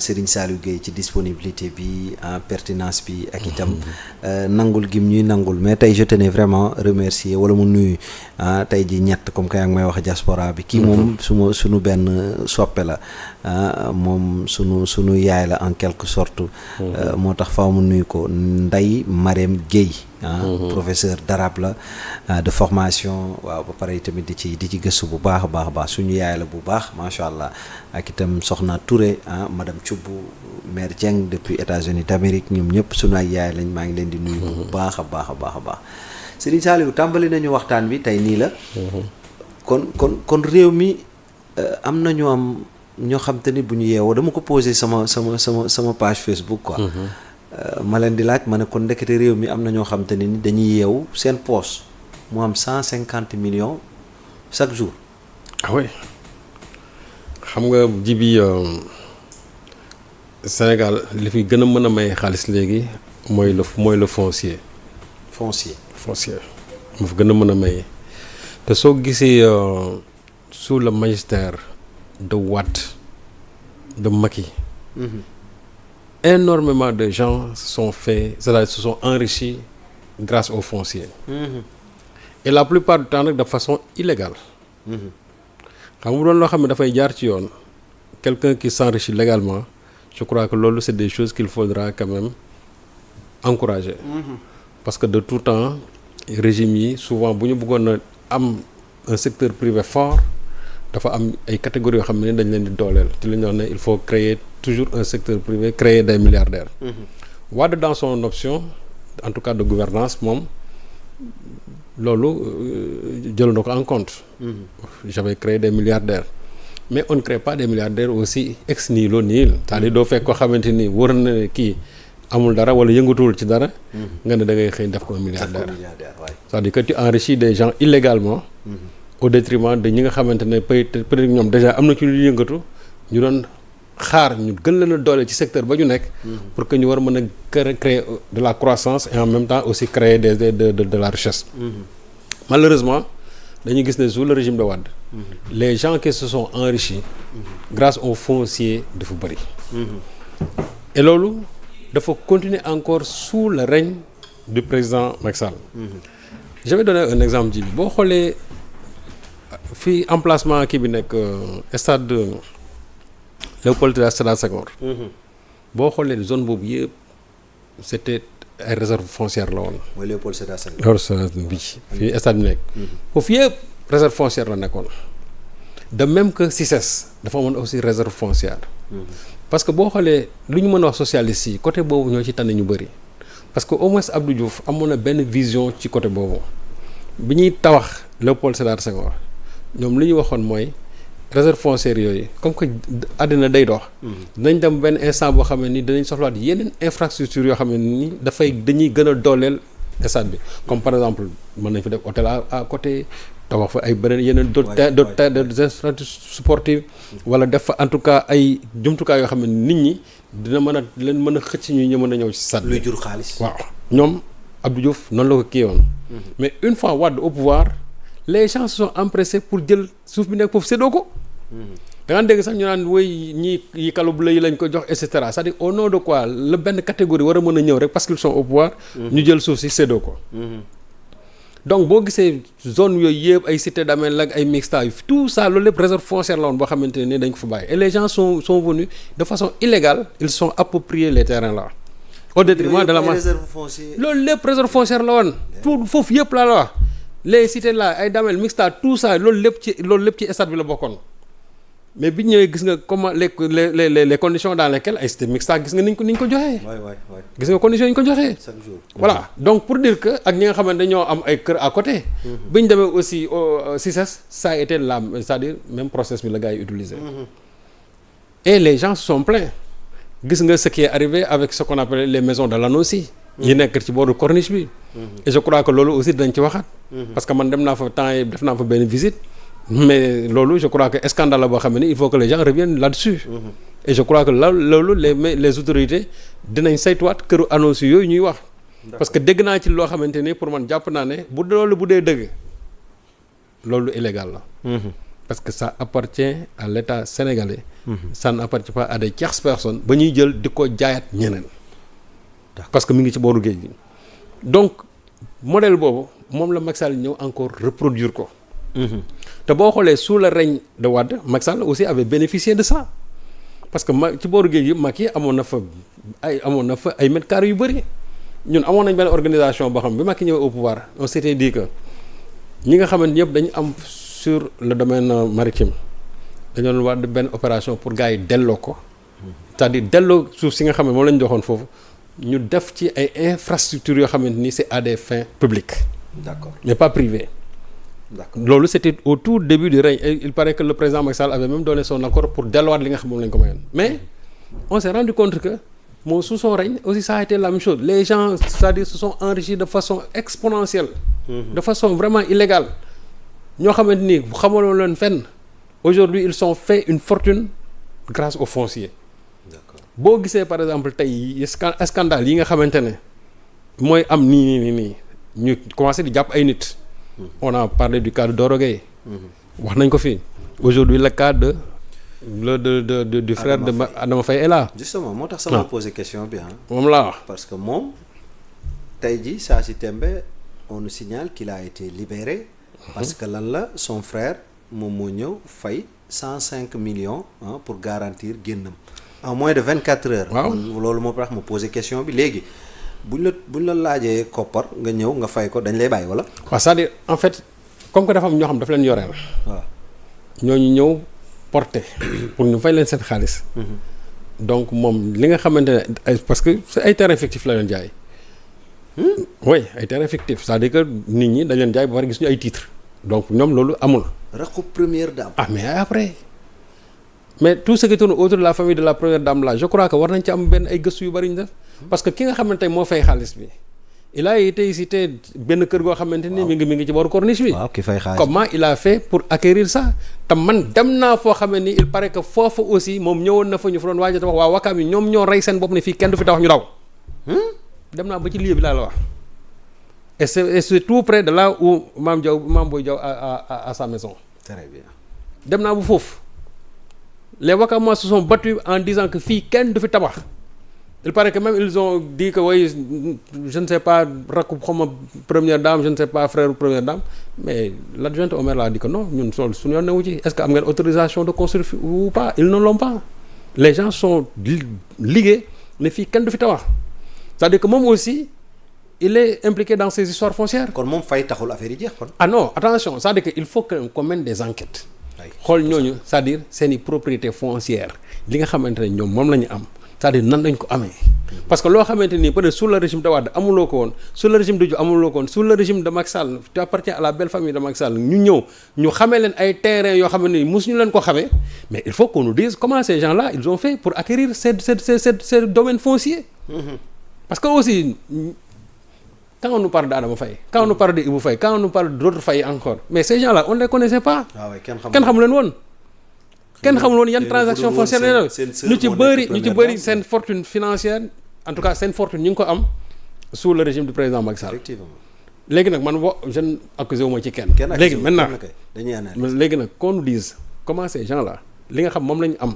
Serigne Saliou Gueye ci disponibilité bi pertinence bi ak itam nangul gim ñuy nangul mais tey je tenais vraiment remercier wala mu nuyu tey ji ñett comme que yaa ngi may wax diaspora bi kii moom sunu benn soppe la moom sunu yaay la en quelque sorte moo tax faaw mu nuyu ko Ndeye Marème Gueye professeur d'arabe la de formation waaw ba pare tamit di ci gëstu bu baax a baax suñu yaay la bu baax macha allah ak itam soxna Touré madame Thioubou mère Dieng depuis États-Unis d'Amérique ñoom ñëpp suñu ay yaay lañ maa ngi leen di nuyu bu baax a baax Serigne Saliou tàmbali nañu waxtaan bi tey nii la kon réew mi am nañu am ñoo xam te ni bu ñu yeewoo dama ko posé sama page Facebook quoi ma leen di laaj ma ne kon ndekete réew mi am na ñoo xam te ni dañuy yeewu seen poche mu am 150 millions chaque jour. ah oui xam nga ji bi Sénégal li fi gën a mën a may xaalis léegi mooy le foncier. foncier mu fi gën a mën a may te soo gisee sous le magistère de Wade de Macky. Énormément de gens se sont enrichis grâce au foncier. Et la plupart du temps nag de façon illégale. xam nga doon loo xam ne dafay jaar ci yoon quelqu'un qui s'enrichit légalement je crois que loolu c'est des choses qu'il faudra quand même encourager. Parce que de tout temps régime yi souvent bu ñu bëggoon a am un secteur privé fort dafa am ay catégories yoo xam ne dañ leen di dooleel ci li ñu wax ne il faut créer toujours un secteur privé, créer des milliardaires. Wade dans son option en tout cas de gouvernance moom loolu jël na ko en compte. J'avais créé des milliardaires mais on ne crée pas des milliardaires aussi ex nihilo nihil c'est-à-dire doo fekk ko xamante ni wër na kii amul dara wala yëngatuwul ci dara nga ne da ngay xëy def ko un milliardaire. C'est-à-dire que tu enrichis des gens illégalement au détriment de ñi nga xamante ne peut-être ñoom déjà am na ci lu yëngatu ñu doon xaar ñu gën leen a doole ci secteur ba ñu nekk pour que ñu war a mën a créer de la croissance et en même temps aussi créer de la richesse. Malheureusement dañu gis ne sous le régime de Wade les gens qui se sont enrichis grâce au foncier dafa bëri et loolu dafa continuer encore sous le règne du président Macky Sall. Je vais donner un exemple ji bi boo xoolee fii emplacement kii bi nekk stade Léopold Sédar Senghor. boo xoolee zone boobu yëpp c'était ay réserve foncière la woon. mooy Léopold Sédar Senghor. bi fii stade bi nekk. foofu yëpp réserve foncière la nekkoon. de même que CICES dafa amoon aussi réserve foncière. parce que boo xoolee lu ñu mën a wax socialiste yi côté boobu ñoo ci tànn ñu bëri. parce que au moins Abdou Diouf amoon na benn vision ci côté boobu bi ñuy tabax Léopold Sédar Senghor ñoom li ñu waxoon mooy réserve foncière yooyu comme que àddina day dox. dinañ dem benn instant boo xam ne ni dinañ soxlaat yeneen infrastructure yoo xam ne ni dañuy gën a dooleel stade bi comme par exemple mën nañ fa def hôtel à côté tabax fa ay beneen yeneen d'autres infrastructures sportives wala def fa en tout cas ay jumtukaay yoo xam ne nit ñi dina mën a leen mën a xëcc ñu mën a ñëw ci stade bi. luy jur xaalis. waaw ñoom Abdou Diouf noonu la ko kii woon. mais une fois Wade au pouvoir les gens se sont empressés pour jël suuf bi nekk foofu séddoo ko. da nga dégg sax ñu naan woy ñii yi kalub la yi lañ ko jox et cetera c'est-à-dire au nom de quoi la benn catégorie war a mën a ñëw rek parce qu'ils sont au pouvoir. ñu jël suuf si séddoo ko. donc boo gisee zone yooyu yëpp ay cité d'Amel ak ay mixta tout ça loolu lépp réserve foncière la woon boo xamante ne dañ ko fa bàyyi et les gens sont venus de façon illégale ils sont appropriés les terrains là. au détriment de la réserve foncière. loolu lépp réserve foncière la woon. tout foofu yëpp laa la wax les cités là ay d'Amel mixta tout ça loolu lépp ci stade bi la bokkoon. mais bi ñu ñëwee gis nga comment les conditions dans lesquelles ay cité mixta gis nga ni ñu ko joxee. gis nga conditions yi ñu ko joxee. chaque jour. voilà donc pour dire que ak ñi nga xamante dañoo am ay kër à côté. bi ñu demee aussi au CICES ça a été la c'est-à-dire même process bi la gars yi utilisé. et les gens se sont plaints gis nga ce qui est arrivé avec ce qu'on appelle les maisons de l'ANOCI. yi nekk ci booru corniche bi. et je crois que loolu aussi dinañ ci waxaat. parce que man dem naa fa temps yi def naa fa benn visite. mais loolu je crois que scandale la boo xam ne il faut que les gens reviennent là-dessus. et je crois que loolu les autorités dinañ saytuwaat këru annonce yooyu ñuy wax. parce que dégg naa ci loo xamante ni pour man jàpp naa ne bu dee dëgg loolu illégal la. parce que ça appartient à l'État sénégalais. Ça n'appartient pas à des tierces personnes ba ñuy jël di ko jaayaat ñeneen. parce que mi ngi ci booru géej gi. donc modèle boobu moom la Macky Sall ñëw encore reproduire ko. te boo xoolee sous le règne de Wade Macky Sall aussi avait bénéficié de ça parce que ci booru géej gi Macky amoon na fa ay mètres carrés yu bëri ñun amoon nañ benn organisation boo xam bi Macky ñëwee au pouvoir on s'était dit que ñi nga xamante ñëpp dañu am sur le domaine maritime dañoo doon war benn opération pour gars yi delloo ko c'est-à-dire delloo suuf si nga xam ne moom la ñu joxoon foofu ñu def ci ay infrastructures yoo xamante ni c'est à des fins publiques. D'accord. Mais pas privées. D'accord. loolu c'était au tout début du règne et il paraît que le président Macky Sall avait même donné son accord pour delluwaat li nga xam moom la ñu ko mayoon mais on s'est rendu compte que moom sous son règne aussi ça a été la même chose les gens c'est-à-dire se sont enrichis de façon exponentielle. De façon vraiment illégale. ñoo xamante ni xamaloo leen fenn aujourd'hui ils sont fait une fortune grâce au foncier. D'accord. boo gisee par exemple tey scandale yi nga xamante ne mooy am nii ñu commencé di jàpp ay nit. On a parlé du cas de Doro Gueye. wax nañ ko fii aujourd'hui le cas de du frère de Adama Faye est là. Justement moo tax sama posé question bi moom laa wax. parce que moom tey jii saa si tembe on nous signale qu'il a été libéré. parce que lan la son frère moom moo ñëw fay 105 millions pour garantir génnam en moins de 24 heures. waaw loolu moo tax ma posé question bi léegi buñ la laajee koppar nga ñëw nga fay ko dañ lay bàyyi wala. waaw c'est-à-dire en fait comme que dafa am ñoo xam dafa leen yoreel. waaw ñooñu ñëw porter pour ñu fay leen seen xaalis. donc moom li nga xamante ne parce que c'est ay terrain fictif la leen jaay. oui ay terrain fictif c'est-à-dire que nit ñi dañ leen jaay ba pare gis ñu ay titres donc ñoom loolu amul. rakku première dame. ah mais après mais tout ce qui tourne autour de la famille de la première dame là je crois que war nañ ci am benn ay gëstu yu bari ñu def parce que ki nga xamante ne moo fay xaalis bi il a été cité benn kër goo xamante ni mi ngi ci booru corniche bi. waaw ki fay xaalis comment il a fait pour acquérir ça te man dem naa foo xamante ni il paraît que foofu aussi moom ñëwoon na fa ñu fa doon waaj a tabax waa Wakaam yi ñoom ñoo rey seen bopp ne fii kenn du fi tabax ñu daw. dem naa ba ci lieu bi laa la wax et c'est tout près de là où Mame Boye Diao a sa maison. très bien. dem naa bu foofu les Wakamois se sont battus en disant que fii kenn du fi tabax il paraît que même ils ont dit que oui je ne sais pas rakku xawma première dame je ne sais pas frère première dame mais l'adjoint au maire l'a dit que non ñun sol suñu yoon newu ci est-ce que am ngeen autorisation de construire ou pas ils ne l'ont pas les gens sont ligués ne fii kenn du fi tabax c'est-à-dire que moom aussi il est impliqué dans ces histoires foncières. kon moom fay taxul affaire yi jeex kon. ah non attention c'est-à-dire que il faut qu'on mène des enquêtes. xool ñooñu c'est-à-dire seeni propriété foncière li nga xamante ne ñoom moom la ñu am c'est-à-dire nan lañ ko amee. parce que loo xamante ni peut-être sous le régime de Wade amuloo ko woon sous le régime de Diouf amuloo ko woon sous le régime de Macky Sall tu appartiens à la belle famille de Macky Sall ñu ñëw ñu xamee leen ay terrains yoo xam ne mosuñu leen ko xamee mais il faut qu'on nous dise comment ces gens-là ils ont fait pour acquérir ces domaines fonciers. Parce que aussi quand on nous parle d'Adama Faye quand on nous parle de Ibou Faye quand on nous parle d'autres Faye encore mais ces gens-là on ne les connaissait pas. waaw kenn xamu leen woon. kenn xamul woon yan transaction foncière la ñu ci bëri seen fortune financière en tout cas seen fortune ñu ngi ko am sous le régime du président Macky Sall. effectivement léegi nag man je ne accusé wu ma ci kenn. léegi maintenant léegi nag qu'on nous dise comment ces gens-là li nga xam moom la ñu am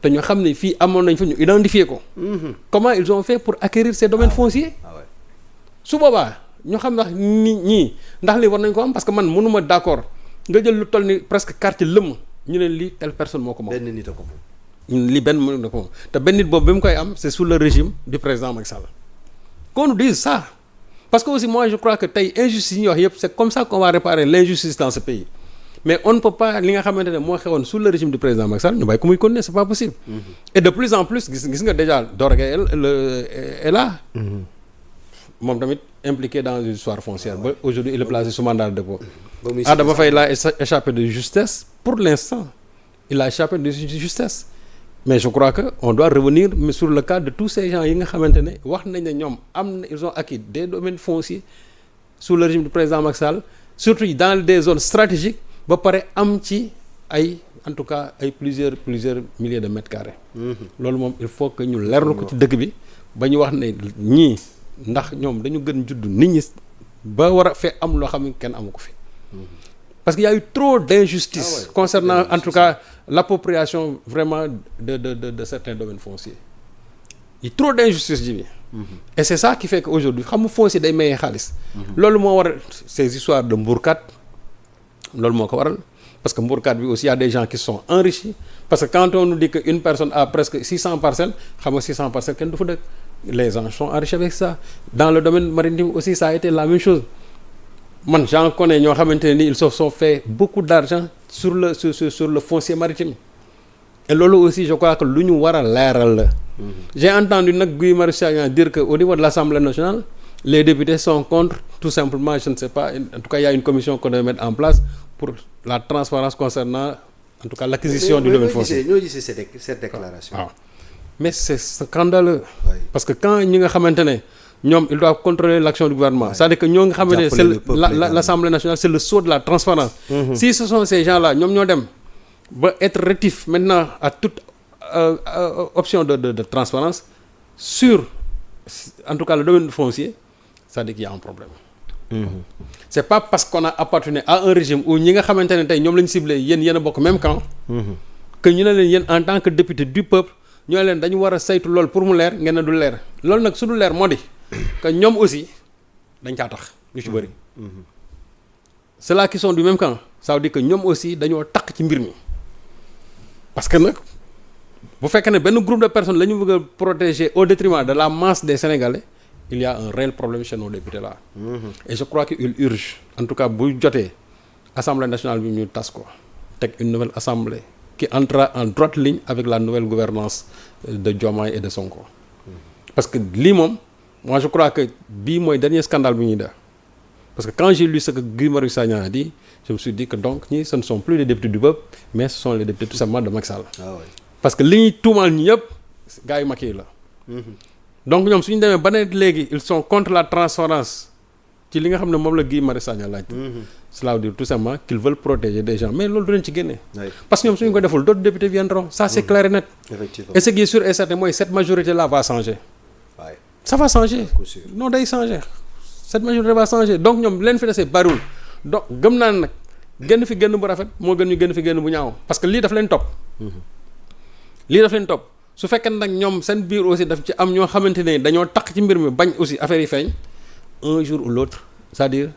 te ñu xam ne fii amoon nañ fa ñu identifier ko. comment ils ont fait pour acquérir ces domaines fonciers. su boobaa ñu xam ndax ñii ndax lii war nañ ko am parce que man mënuma d'accord nga jël lu toll ni presque quartier lëmm ñu ne lii telle personne moo ko moom. benn nit a ko moom. lii benn nit a ko moom te benn nit boobu bi mu koy am c'est sous le régime du président Macky Sall. qu'on nous dise ça parce que aussi moi je crois que tey injustice yi ñuy wax yëpp c'est comme ça qu'on va réparer l'injustice dans ce pays mais on ne peut pas li nga xamante ne moo xewoon sous le régime du président Macky Sall ñu bàyyi ko muy continuer c'est pas possible. Et de plus en plus gis nga déjà Doro Gueye est là. moom tamit impliqué dans une histoire foncière ba aujourd'hui il est placé sous mandat de dépôt. Adama Faye l'a échappé de justesse pour l'instant il a échappé de justesse mais je crois que on doit revenir sur le cas de tous ces gens yi nga xamante ne wax nañ ne ñoom am na ils ont acquis des domaines fonciers sous le régime du président Macky Sall surtout dans des zones stratégiques ba pare am ci ay en tout cas ay plusieurs milliers de mètres carrés. loolu moom il faut que ñu leerlu ko ci dëkk bi ba ñu wax ne ñii ndax ñoom dañu gën judd nit ñi ba war a fee am loo xam ne kenn amu ko fi. parce qu'il y a eu trop d'injustices concernant en tout cas l'appropriation vraiment de certains domaines fonciers. Il y a trop d'injustices ji bi. Et c'est ça qui fait qu'aujourd'hui xam nga foncier day maye xaalis. loolu moo waral ces histoires de mbourkat loolu moo ko waral parce que mbourkat bi aussi il y a des gens qui sont enrichis parce que quand on nous dit que une personne a presque 600 parcelles xam nga 600 parcelles kenn du fa dëkk les gens sont enrichis avec ça. Dans le domaine maritime aussi ça a été la même chose man j'en connais ñoo xamante ne ni ils se sont fait beaucoup d'argent sur le foncier maritime et loolu aussi je crois que lu ñu war a leeral la. J'ai entendu nag Guy Marius Sagna dire que au niveau de l'Assemblée nationale les députés sont contre tout simplement je ne sais pas en tout cas il y a une commission qu'on doit mettre en place pour la transparence concernant en tout cas l'acquisition du domaine foncier. ñoo gisee cette déclaration. waaw mais c'est scandaleux. Parce que quand ñi nga xamante ne ñoom ils doivent contrôler l'action du gouvernement. C'est-à-dire que ñoo nga xamante ne c'est l'Assemblée nationale c'est le sceau de la transparence. Si ce sont ces gens-là ñoom ñoo dem ba être rétifs maintenant à toute option de transparence sur en tout cas le domaine foncier, c'est-à-dire qu'il y a un problème. C'est pas parce qu'on a appartenu à un régime où ñi nga xamante ne tey ñoom lañu ciblé yéen a bokk même camp. Que ñu ne leen yéen en tant que député du peuple ñoo leen dañu war a saytu loolu pour mu leer ngeen ne du leer loolu nag su du leer moo di que ñoom aussi dañ caa tax ñu ci bëri. Ceux-là qui sont du même camp ça veut dire que ñoom aussi dañoo takk ci mbir mi parce que nag bu fekkee ne benn groupe de personnes la ñu bëgg a protéger au détriment de la masse des Sénégalais il y a un réel problème chez nos députés là. Et je crois qu'il urge en tout cas bu jotee assemblée nationale bi ñu tas ko teg une nouvelle assemblée qui entrera en droite ligne avec la nouvelle gouvernance de Diomaye et de Sonko. Parce que lii moom moi je crois que bii mooy dernier scandale bi ñuy def parce que quand j'ai lu ce que Guy Marius Sagna a dit je me suis dit que donc ñii ce ne sont plus les députés du peuple mais ce sont les députés tout simplement de Macky Sall. Parce que li ñuy tuumaal ñi yëpp gars yi Macky yi la. Donc ñoom suñu demee ba ne léegi ils sont contre la transparence ci li nga xam ne moom la Guy Marius Sagna laaj. Cela veut dire tout simplement qu'ils veulent protéger des gens mais loolu du leen ci génne. Parce que ñoom suñu ko deful d'autres députés viendront ça c'est clair et net. Effectivement. Et ce qui est sûr et certain mooy cette majorité là va changer. Ça va changer. Non day changer. Cette majorité va changer donc ñoom leen fi dese bariwul donc gëm naa ne nag génn fi génn bu rafet moo gën ñu génn fi génn bu ñaaw parce que lii daf leen topp. lii daf leen topp su fekkee nag ñoom seen biir aussi daf ci am ñoo xamante ne dañoo takk ci mbir mi bañ aussi affaire yi feeñ un jour ou l'autre c'est-à-dire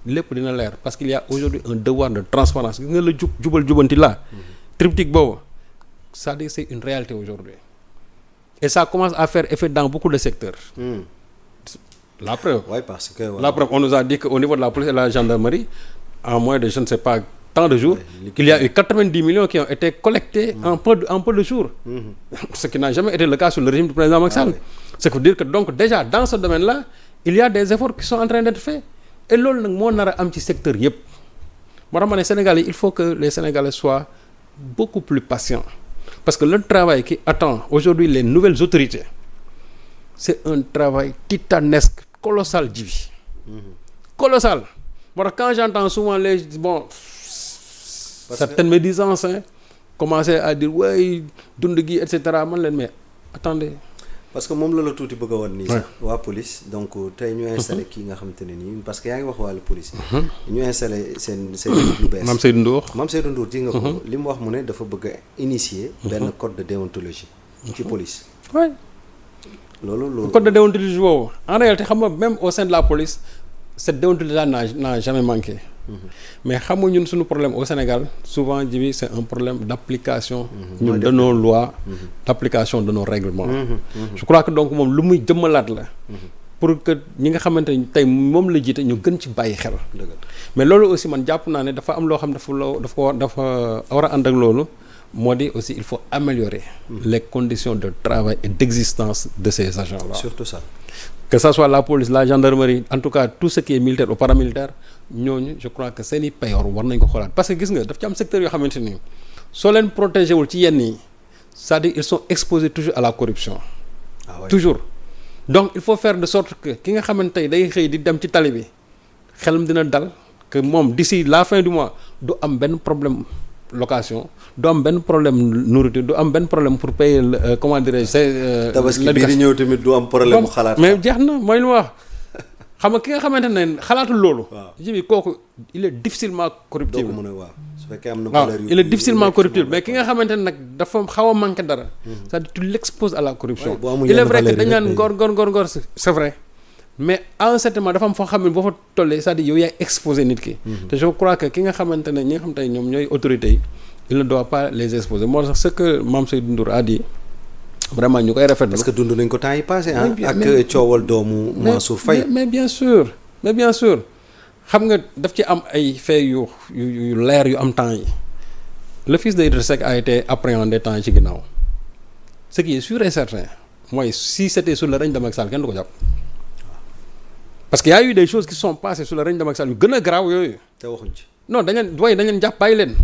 lépp dina leer parce qu'il y a aujourd'hui un devoir de transparence gis nga la jubal jubanti là triptyque boobu c'est-à-dire c'est une réalité aujourd'hui et ça commence à faire effet dans beaucoup de secteurs. La preuve. Oui, parce que la preuve on nous a dit qu'au niveau de la police et de la gendarmerie en moins de je ne sais pas tant de jours il y a eu 90 millions qui ont été collectés en peu de jours. Ce qui n'a jamais été le cas sur le régime du président Macky Sall. Ce qui veut dire que donc déjà dans ce domaine-là il y a des efforts qui sont en train d'être faits et loolu nag moo nar a am ci secteur yëpp moo tax ma ne Sénégalais il faut que les Sénégalais soient beaucoup plus patients parce que le travail qui attend aujourd'hui les nouvelles autorités c'est un travail titanesque colossal ji colossal moo tax quand j'entends souvent les certaines médisances commencer à dire way dund gi et cetera man leen mais attendez parce que moom la tuuti bëgg a woon nii sax waa police donc tey ñu installé kii nga xamante ne nii parce que yaa ngi wax wàllu police ñu installé seen lu bees Mame Seydou Ndour ji nga ko li mu wax mu ne dafa bëgg a initier benn code de déontologie ci police loolu code de déontologie boobu en réalité xam nga même au sein de la police cette déontologie n'a jamais manqué mais xam nga ñun suñu problème au Sénégal souvent jibi c'est un problème d'application ñun de nos lois d'application de nos règlements je crois que donc moom lu muy jëmmalaat la pour que ñi nga xamante ni tey moom la jiite ñu gën ci bàyyi xel mais loolu aussi man jàpp naa ne dafa am loo xam dafa war a ànd ak loolu moo di aussi il faut améliorer les conditions de travail et d'existence de ces agents-là. Surtout ça. Que ça soit la police la gendarmerie en tout cas tout ce qui est militaire ou paramilitaire ñooñu je crois que seeni payoor war nañ ko xoolaat parce que gis nga daf ci am secteur yoo xamante ni soo leen protégé wul ci yenn yi c'est-à-dire ils sont exposés toujours à la corruption. Toujours donc il faut faire de sorte que ki nga xamante tey day xëy di dem ci tali bi xelam dina dal que moom d'ici la fin du mois du am benn problème location du am benn problème nourriture du am benn problème pour payer comment dirais-je tabaski bii di ñëw tamit du am problème mu xalaat mais jeex na mooy lu ma wax xam nga ki nga xamante ne xalaatul loolu. waaw ji bi kooku il est difficilement corruptible. doo ko mën a waaw su fekkee am na waaw valeur yu il est difficilement corruptible mais ki nga xamante ne nag dafa xaw a manqué dara. c'est-à-dire tu l'exposes à la corruption. boo amul il est yenn vrai que valeur yi dañ rek naan ngor c'est vrai. mais à un certain moment dafa am foo xam ne boo fa tollee c'est-à-dire yow yaay exposé nit ki. te je crois que ki nga xamante ne ñi nga xamante ne ñoom ñooy autorités yi il ne doit pas les exposer moo tax ce que Mame Seydou Ndour a dit vraiment ñu koy rafetlu. parce que dund nañ ko temps yi passé ah. Mais- ak mais- coowal doomu Mansour Faye. mais bien sûr xam nga daf ci am ay faits yu leer yu am temps yi le fils de Idrissa Seck a été appréhendé temps yi ci ginnaaw ce qui est sûr et certain mooy si c'était sous le règne de Macky Sall kenn du ko jàpp parce que y a eu des choses qui sont passées sous le règne de Macky Sall yu gën a garaaw yooyu te waxuñ ci. non dañ leen jàpp bàyyi leen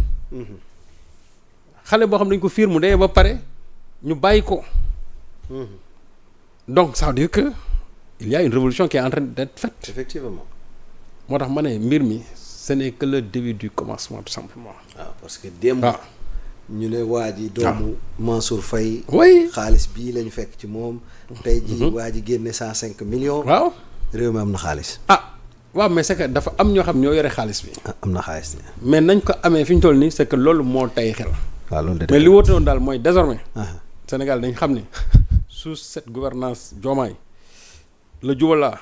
xale boo xam dañ ko fiir mu dee ba pare ñu bàyyi ko donc ça veut dire que il y a une révolution qui est en train d'être faite effectivement. moo tax ma ne mbir mi ce n'est que le début du commencement tout simplement. waaw parce que démb. waaw ñu ne waa ji doomu Mansour Faye. oui xaalis bii lañu fekk ci moom. tey jii waa ji génne 105 millions. waaw réew mi am na xaalis. waaw mais c'est que dafa am ñoo xam ñoo yore xaalis bi am na xaalis. mais nañ ko amee fi ñu toll nii c'est que loolu moo tay xel waaw loolu de mais li wóote woon daal mooy désormais ah Sénégal dañ xam ne sous cette gouvernance Diomaye le jubala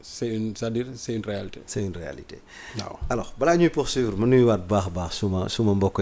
c'est-à-dire c'est une réalité c'est une réalité. waaw alors balaa ñuy poursuivre ma nuyuwaat bu baax a baax suma mbokk